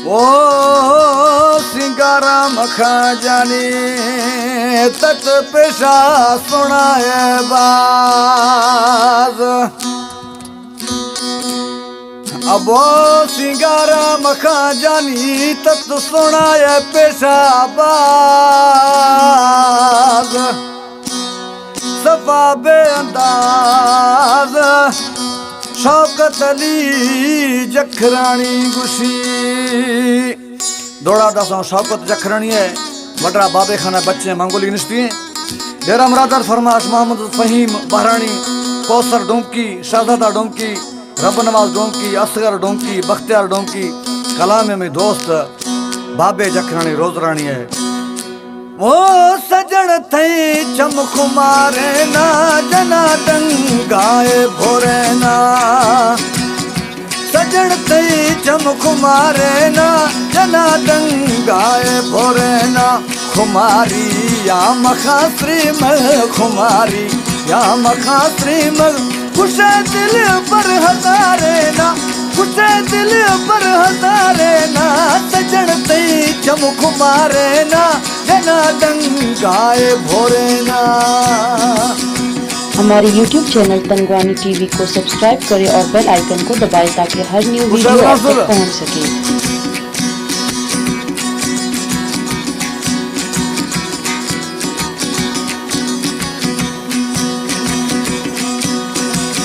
ओ सिंगारा मखा जानी तत पेशा सुनाए बाज। अब सिंगारा मखा जानी तत सुनाए पेशा बाज। सफा बेअंदाज शौकत अली जखरानी गुशी। दौड़ा दासा शौकत जखरानी है वडरा बाबे खाना बच्चे मंगोली निश्ती हैं। डेरा मुरादर फरमाश मोहम्मद फहीम बहरानी कौसर डोंकी शाहजादा डोंकी रब नवाज डोंकी असगर डोंकी बख्तियार डोंकी कलाम में दोस्त बाबे जखरानी रोजरानी है। ओ सजन थई चमक मारे ना जना डंगाए भोरे ना। सजन थई चमक मारे ना जना डंगाए भोरे ना। खुमारी या मखासरी मल खुमारी या मखासरी मल खुश दिल पर हजारे ना खुश दिल पर हजारे ना। सजन थई चमक मारे ना जना डंगाए भोरे ना। हमारे YouTube चैनल तंगवानी टीवी को सब्सक्राइब करें और बेल आइकन को दबाएं ताकि हर न्यू वीडियो आप तक पहुंच सके।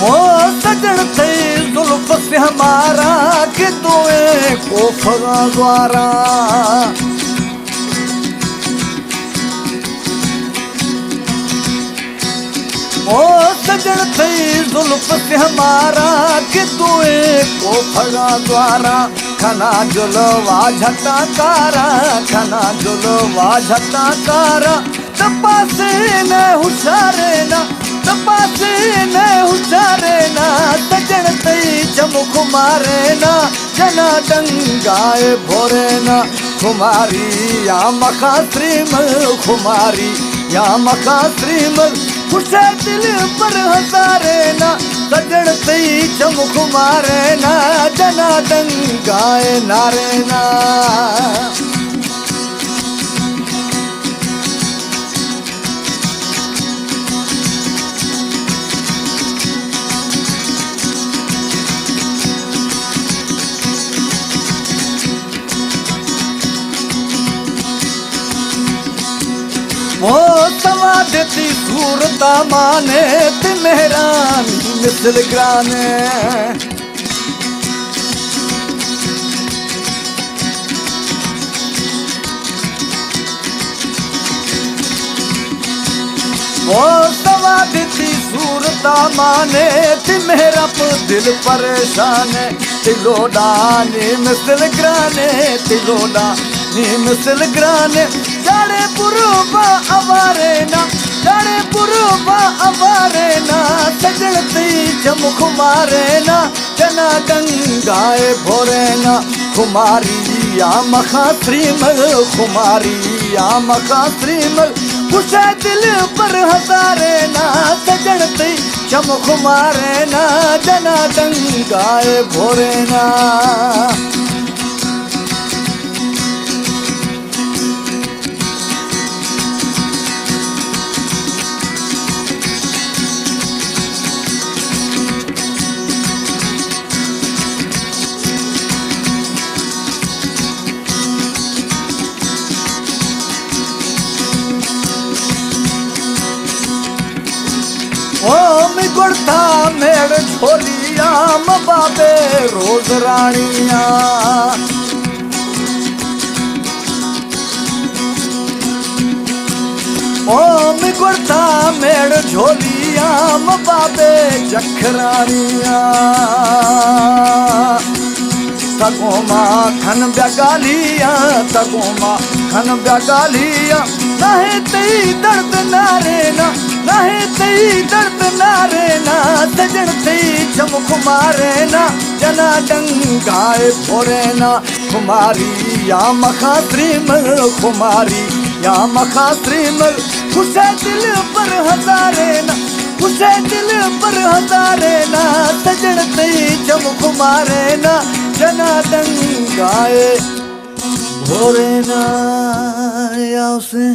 ओ सजन थई जुल्फ से हमारा कि तोए को फगा द्वारा। ओ सजन थई जुल्फ से हमारा कि तोए को फगा द्वारा। खना जुलवा झटा कारा खना जुलवा झटा कारा। तपासे न हुशारे ना तपासे न हुशारे ना। सजन थई चमक मारे ना जना डंगाए भोरे ना। खुमारी या मखासरी मल खुमारी या मखासरी मल खुश दिल पर हजारे ना। सजन थई चमक मारे ना जना डंगाए नारे ना। वो समाधि सूरता माने ते मेहरानी मिसल ग्राने। वो समाधि सूरता माने ते मेरा दिल परेशान। तिलोडा नी मिसल ग्राने तिलोडा नी मिसल ग्राने। जाने पुरुबा अवारे ना जाने पुरुबा अवारे ना। सजन थई चमक मारे ना जना डंगाए भोरे ना। खुमारी या मखासरी मल खुमारी या मखासरी मल खुश दिल पर हजारे ना। सजन थई चमक मारे ना जना डंगाए भोरे ना। ओ मी गुड़ता मेड़ झोलिया बाबे रोज रानिया। ओ मी गुड़ता मेड़ झोलिया बाबे जखरानिया। तगोमा खन ब्यागालिया तगोमा खन ब्यागालिया। नहीं तई दर्द नारे ना नहीं तई दर्द नारे ना। सजन थई चमक मारे ना जना डंगाए भोरे ना। खुमारी या मखासरी मल खुमारी या मखासरी मल खुश दिल पर हजारे ना खुश दिल पर हजारे ना। सजन थई चमक मारे ना जना डंगाए ફોરેના આવશે